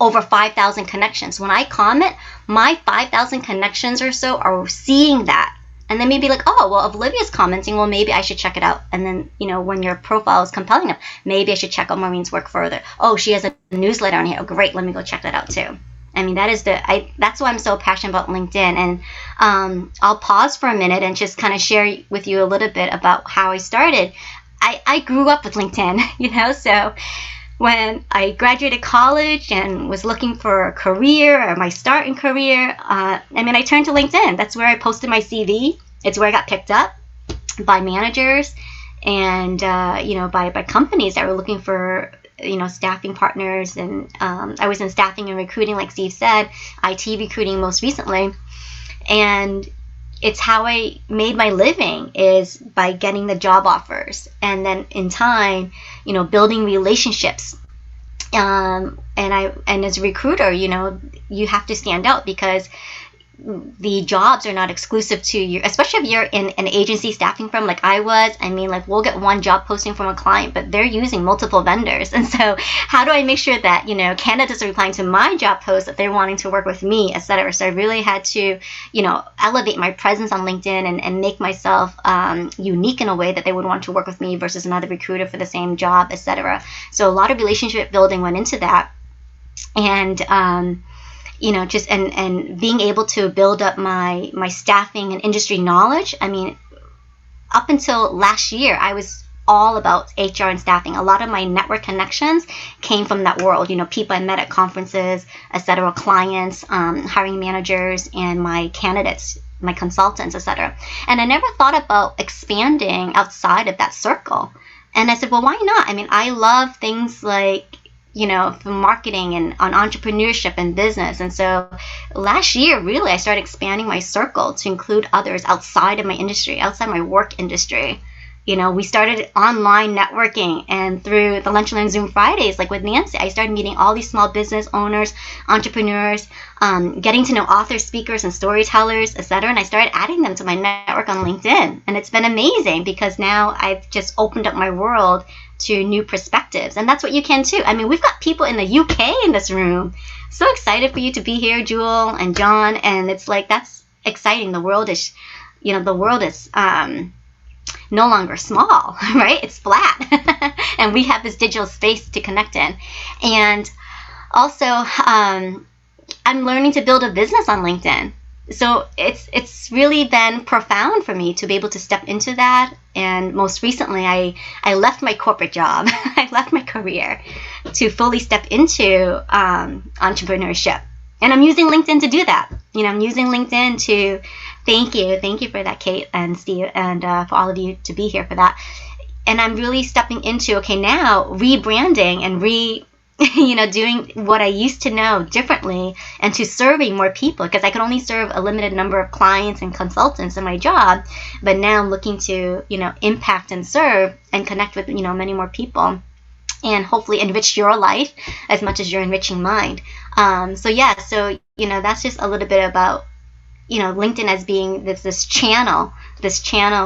over 5,000 connections. When I comment, my 5,000 connections or so are seeing that. And then maybe like, oh, well, if Olivia's commenting, well, maybe I should check it out. And then, when your profile is compelling enough, maybe I should check out Maureen's work further. Oh, she has a newsletter on here. Oh, great. Let me go check that out too. I mean, that's why I'm so passionate about LinkedIn. And I'll pause for a minute and just kind of share with you a little bit about how I started. I grew up with LinkedIn, so when I graduated college and was looking for a career, or my start in career, I turned to LinkedIn. That's where I posted my CV. It's where I got picked up by managers and, by companies that were looking for, staffing partners. And I was in staffing and recruiting, like Steve said, IT recruiting most recently. And it's how I made my living, is by getting the job offers, and then in time, building relationships. And as a recruiter, you have to stand out, because the jobs are not exclusive to you, especially if you're in an agency staffing firm like I was. We'll get one job posting from a client, but they're using multiple vendors. And so how do I make sure that, candidates are replying to my job post, that they're wanting to work with me, etc. So I really had to, elevate my presence on LinkedIn and make myself unique in a way that they would want to work with me versus another recruiter for the same job, etc. So a lot of relationship building went into that. And, just and being able to build up my staffing and industry knowledge. Up until last year, I was all about HR and staffing. A lot of my network connections came from that world. People I met at conferences, etc., clients, hiring managers, and my candidates, my consultants, etc. And I never thought about expanding outside of that circle. And I said, well, why not? I love things like, from marketing and on entrepreneurship and business. And so last year, really, I started expanding my circle to include others outside of my industry, outside my work industry. we started online networking, and through the Lunch and Learn Zoom Fridays, like with Nancy, I started meeting all these small business owners, entrepreneurs, getting to know authors, speakers, and storytellers, etc. And I started adding them to my network on LinkedIn. And it's been amazing because now I've just opened up my world to new perspectives. And that's what you can too. I mean, we've got people in the UK in this room. So excited for you to be here, Jewel and John. And it's like, that's exciting. The world is, no longer small, right? It's flat. And we have this digital space to connect in. And also, I'm learning to build a business on LinkedIn. So it's really been profound for me to be able to step into that. And most recently, I left my corporate job. I left my career to fully step into entrepreneurship. And I'm using LinkedIn to do that. I'm using LinkedIn to thank you for that, Kate and Steve, and for all of you to be here for that. And I'm really stepping into, okay, now rebranding and doing what I used to know differently, and to serving more people, because I could only serve a limited number of clients and consultants in my job. But now I'm looking to, impact and serve and connect with, many more people, and hopefully enrich your life as much as you're enriching mine. So that's just a little bit about, LinkedIn as being this channel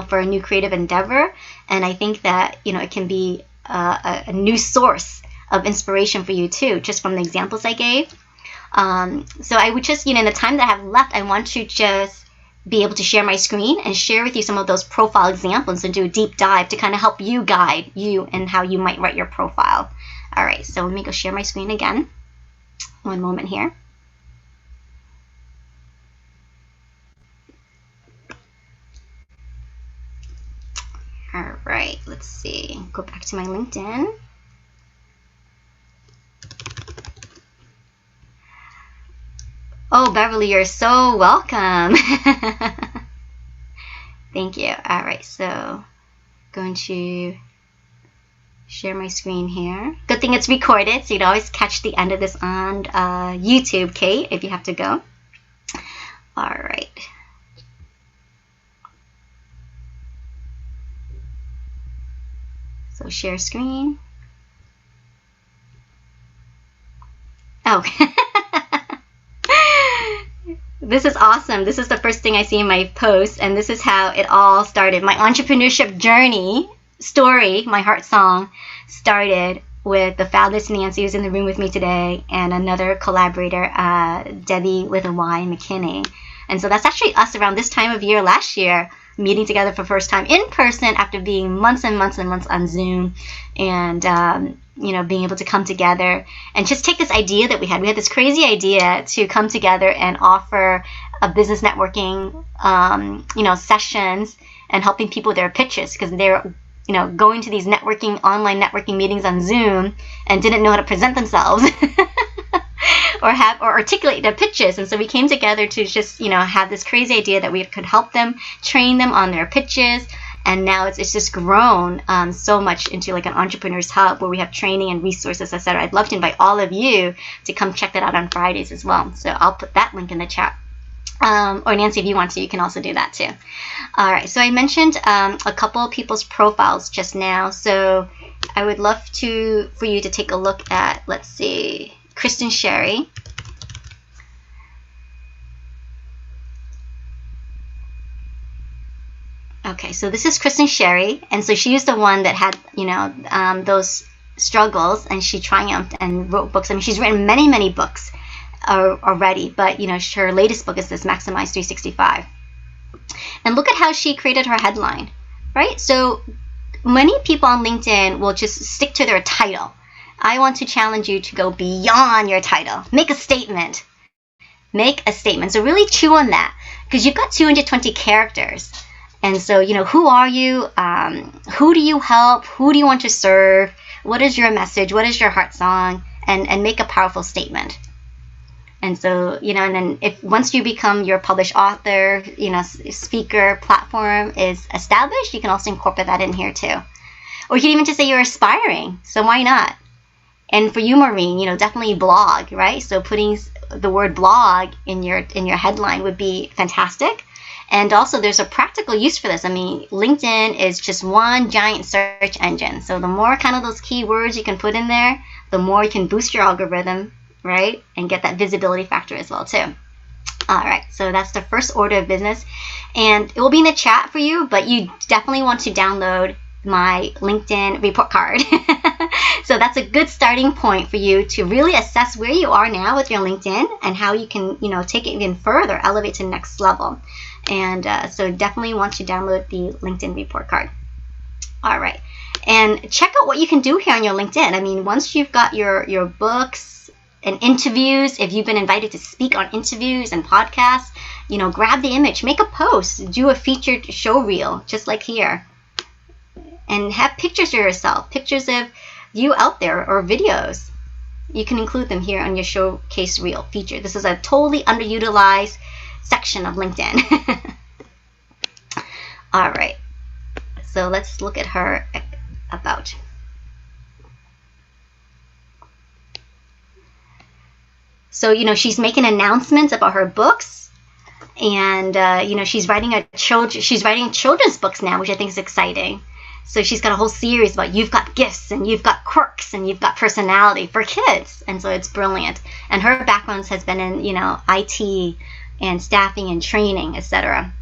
for a new creative endeavor. And I think that, it can be a new source of inspiration for you too, just from the examples I gave. So I would just, in the time that I have left, I want to just be able to share my screen and share with you some of those profile examples and do a deep dive to kind of help you guide you and how you might write your profile. All right, so let me go share my screen again. One moment here. All right, let's see. Go back to my LinkedIn. Oh, Beverly, you're so welcome. Thank you. All right, so going to share my screen here. Good thing it's recorded, so you'd always catch the end of this on YouTube, Kate, if you have to go. All right. So share screen. Oh. This is awesome. This is the first thing I see in my post, and this is how it all started. My entrepreneurship journey story, my heart song, started with the fabulous Nancy, who's in the room with me today, and another collaborator, Debbie with a Y, McKinney. And so that's actually us around this time of year last year, meeting together for the first time in person after being months and months and months on Zoom, and being able to come together and just take this idea that we had. We had this crazy idea to come together and offer a business networking, sessions, and helping people with their pitches, because they're, going to these online networking meetings on Zoom and didn't know how to present themselves or articulate their pitches. And so we came together to just, have this crazy idea that we could help them, train them on their pitches. And now it's just grown so much into like an entrepreneur's hub where we have training and resources, etc. I'd love to invite all of you to come check that out on Fridays as well. So I'll put that link in the chat. Or Nancy, if you want to, you can also do that too. All right, so I mentioned a couple of people's profiles just now. So I would love for you to take a look at, let's see, Kristen Sherry. Okay, so this is Kristen Sherry, and so she was the one that had, those struggles, and she triumphed and wrote books. I mean, she's written many, many books already, but, her latest book is this Maximize 365. And look at how she created her headline, right? So many people on LinkedIn will just stick to their title. I want to challenge you to go beyond your title. Make a statement. Make a statement. So really chew on that, because you've got 220 characters. And so, who are you? Who do you help? Who do you want to serve? What is your message? What is your heart song? And make a powerful statement. And so, and then once you become your published author, speaker platform is established, you can also incorporate that in here too. Or you can even just say you're aspiring. So why not? And for you, Maureen, definitely blog, right? So putting the word blog in your headline would be fantastic. And also there's a practical use for this. I mean, LinkedIn is just one giant search engine. So the more kind of those keywords you can put in there, the more you can boost your algorithm, right? And get that visibility factor as well too. All right, so that's the first order of business. And it will be in the chat for you, but you definitely want to download my LinkedIn report card. So that's a good starting point for you to really assess where you are now with your LinkedIn and how you can, take it even further, elevate to the next level. And so definitely want to download the LinkedIn report card. All right, and check out what you can do here on your LinkedIn. I mean, once you've got your books and interviews, if you've been invited to speak on interviews and podcasts, grab the image, make a post, do a featured show reel, just like here. And have pictures of yourself, pictures of you out there, or videos. You can include them here on your showcase reel feature. This is a totally underutilized section of LinkedIn. All right, so let's look at her about. So, she's making announcements about her books, and she's writing children's books now, which I think is exciting. So she's got a whole series about you've got gifts and you've got quirks and you've got personality for kids. And so it's brilliant. And her background has been in, IT and staffing and training, etc.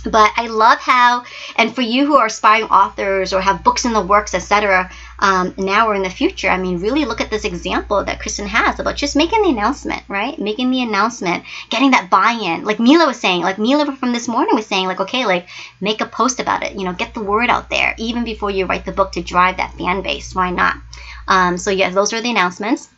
But I love how, and for you who are aspiring authors or have books in the works, etc., now or in the future, I mean, really look at this example that Kristen has about just making the announcement, right? Making the announcement, getting that buy-in. Like Mila was saying, Mila from this morning was saying, okay, make a post about it, get the word out there, even before you write the book to drive that fan base. Why not? So yeah, those are the announcements.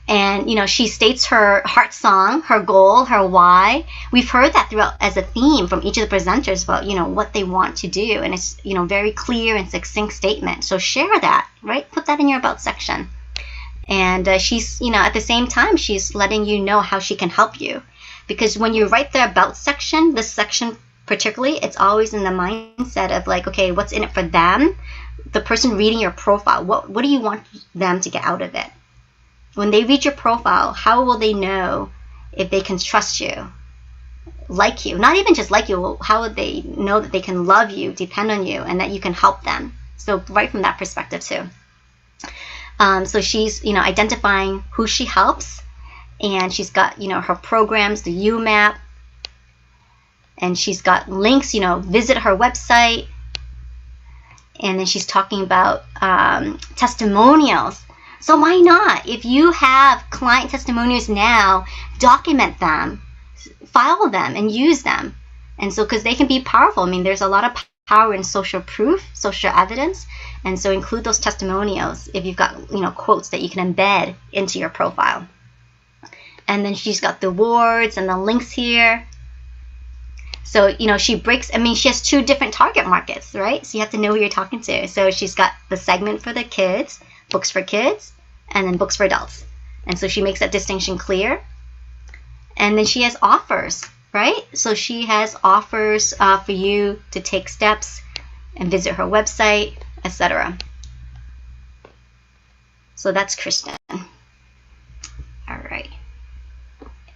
And, she states her heart song, her goal, her why. We've heard that throughout as a theme from each of the presenters about, what they want to do. And it's, very clear and succinct statement. So share that, right? Put that in your about section. And she's, at the same time, she's letting you know how she can help you. Because when you write the about section, this section particularly, it's always in the mindset of okay, what's in it for them? The person reading your profile, what do you want them to get out of it? When they read your profile, how will they know if they can trust you, like you? Not even just like you, how would they know that they can love you, depend on you, and that you can help them? So right from that perspective too. So she's, identifying who she helps, and she's got, her programs, the UMAP, and she's got links, visit her website, and then she's talking about testimonials. So why not? If you have client testimonials now, document them, file them, and use them. And so, because they can be powerful. I mean, there's a lot of power in social proof, social evidence. And so include those testimonials if you've got, quotes that you can embed into your profile. And then she's got the awards and the links here. So, she has 2 different target markets, right? So you have to know who you're talking to. So she's got the segment for the kids, books for kids, and then books for adults. And so she makes that distinction clear. And then she has offers, right? So she has offers for you to take steps and visit her website, etc. So that's Kristen. All right.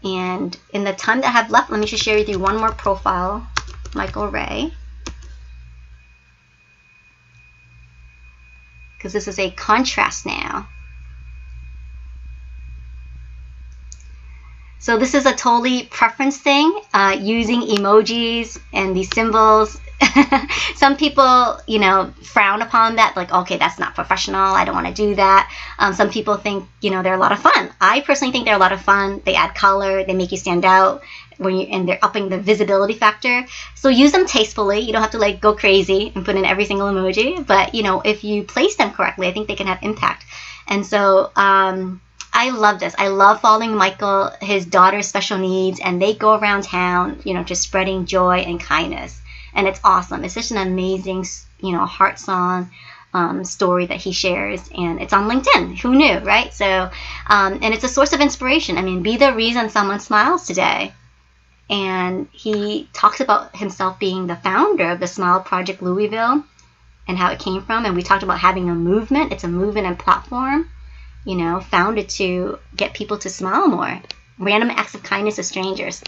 And in the time that I have left, let me just share with you one more profile, Michael Ray. Because this is a contrast now. So this is a totally preference thing, using emojis and these symbols. Some people, frown upon that, okay, that's not professional, I don't want to do that. Some people think, they're a lot of fun. I personally think they're a lot of fun. They add color, they make you stand out, and they're upping the visibility factor. So use them tastefully. You don't have to go crazy and put in every single emoji, but if you place them correctly, I think they can have impact. And so I love this. I love following Michael, his daughter's special needs, and they go around town, just spreading joy and kindness. And it's awesome. It's such an amazing, heart song story that he shares, and it's on LinkedIn. Who knew, right? So, and it's a source of inspiration. I mean, be the reason someone smiles today. And he talks about himself being the founder of the Smile Project Louisville and how it came from. And we talked about having a movement. It's a movement and platform, founded to get people to smile more. Random acts of kindness to strangers.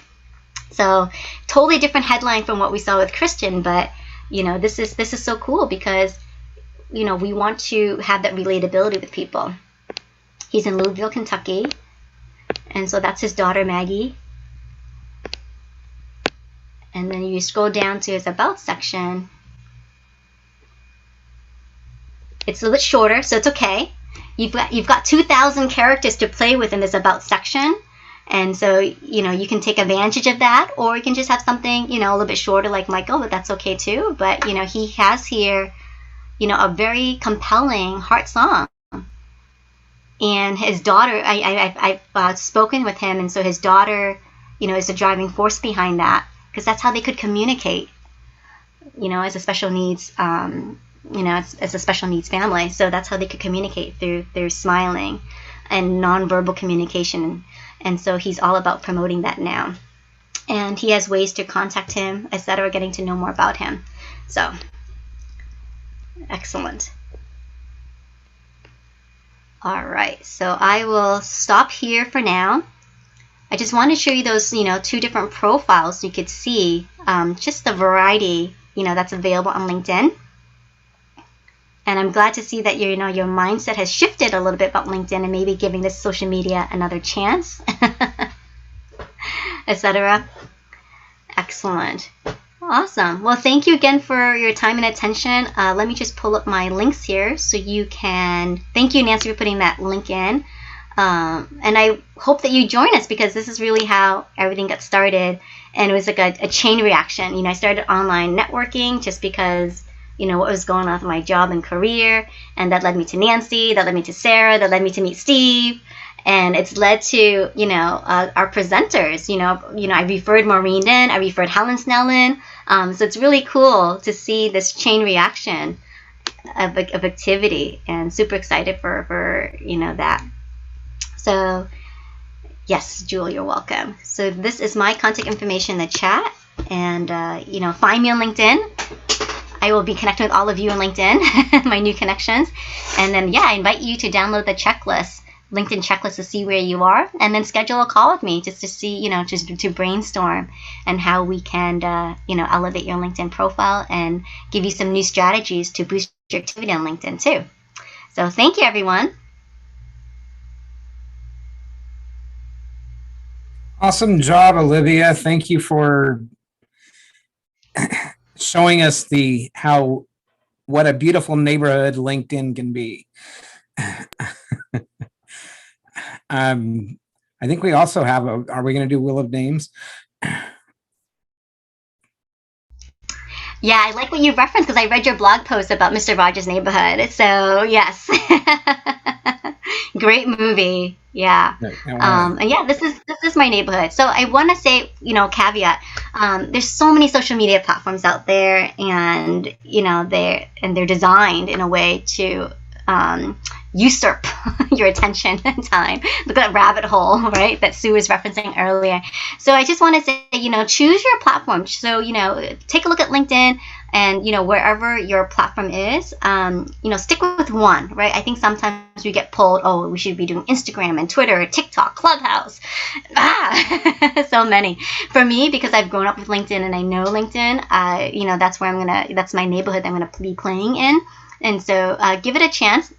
So totally different headline from what we saw with Christian, but this is so cool because we want to have that relatability with people. He's in Louisville, Kentucky, and so that's his daughter Maggie. And then you scroll down to his about section. It's a little bit shorter, so it's okay. You've got 2,000 characters to play with in this about section, and so you can take advantage of that, or you can just have something a little bit shorter like Michael, but that's okay too. But he has here a very compelling heart song. And his daughter, I've spoken with him, and so his daughter, is the driving force behind that, because that's how they could communicate, as a special needs, as a special needs family. So that's how they could communicate through smiling and nonverbal communication. And so he's all about promoting that now. And he has ways to contact him, etc., getting to know more about him. So, excellent. All right, so I will stop here for now. I just want to show you those, 2 different profiles so you could see just the variety, that's available on LinkedIn. And I'm glad to see that your mindset has shifted a little bit about LinkedIn and maybe giving this social media another chance, etc. Excellent. Awesome. Well, thank you again for your time and attention. Let me just pull up my links here so you can. Thank you, Nancy, for putting that link in. And I hope that you join us, because this is really how everything got started. And it was like a chain reaction. I started online networking just because, what was going on with my job and career. And that led me to Nancy, that led me to Sarah, that led me to meet Steve. And it's led to, our presenters. I referred Maureen in, I referred Helen Snell in. So it's really cool to see this chain reaction of activity, and super excited for that. So, yes, Jewel, you're welcome. So this is my contact information in the chat, and find me on LinkedIn. I will be connecting with all of you on LinkedIn, my new connections. And then, I invite you to download the checklist, LinkedIn checklist, to see where you are, and then schedule a call with me just to see, just to brainstorm and how we can, elevate your LinkedIn profile and give you some new strategies to boost your activity on LinkedIn too. So thank you, everyone.
Awesome job, Olivia. Thank you for showing us what a beautiful neighborhood LinkedIn can be. I think we also have are we going to do Wheel of Names?
Yeah, I like what you referenced, because I read your blog post about Mr. Rogers' Neighborhood. So yes, great movie. Yeah. And yeah, this is my neighborhood. So I want to say, caveat. There's so many social media platforms out there, and they're designed in a way to usurp your attention and time. Look at that rabbit hole, right, that Sue was referencing earlier. So I just want to say, choose your platform. So, take a look at LinkedIn, and, wherever your platform is, stick with one, right? I think sometimes we get pulled, we should be doing Instagram and Twitter, TikTok, Clubhouse. So many. For me, because I've grown up with LinkedIn and I know LinkedIn, that's where that's my neighborhood that I'm going to be playing in. And so give it a chance.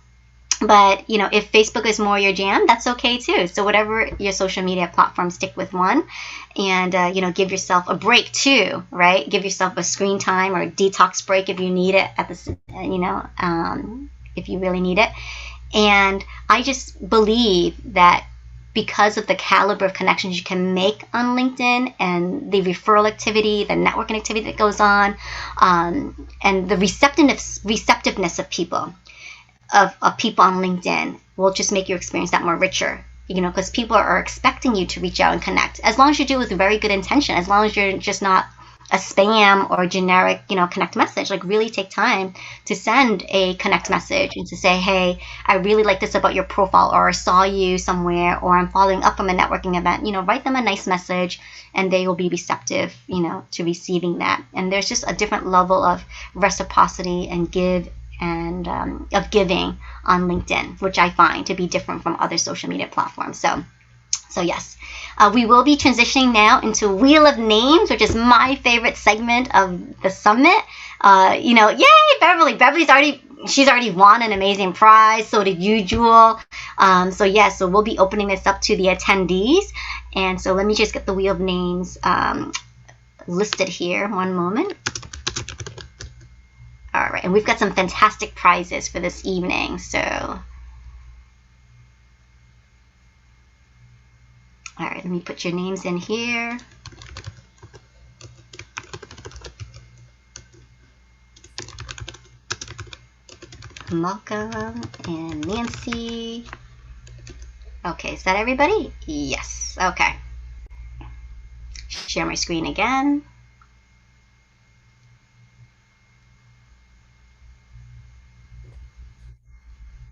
But, if Facebook is more your jam, that's okay too. So whatever your social media platform, stick with one, and, give yourself a break too, right? Give yourself a screen time or a detox break if you need it if you really need it. And I just believe that because of the caliber of connections you can make on LinkedIn, and the referral activity, the networking activity that goes on, and the receptiveness of people, of people on LinkedIn, will just make your experience that more richer, because people are expecting you to reach out and connect, as long as you do it with very good intention, as long as you're just not a spam or generic, connect message. Like, really take time to send a connect message and to say, hey, I really like this about your profile, or I saw you somewhere, or I'm following up from a networking event. Write them a nice message, and they will be receptive, to receiving that. And there's just a different level of reciprocity and of giving on LinkedIn, which I find to be different from other social media platforms. So yes. We will be transitioning now into Wheel of Names, which is my favorite segment of the summit. You know, yay, Beverly! She's already won an amazing prize. So did you, Jewel. So yeah, so we'll be opening this up to the attendees. And so let me just get the Wheel of Names listed here. One moment. All right, and we've got some fantastic prizes for this evening. So, all right, let me put your names in here. Malcolm and Nancy. Okay, is that everybody? Yes. Okay. Share my screen again.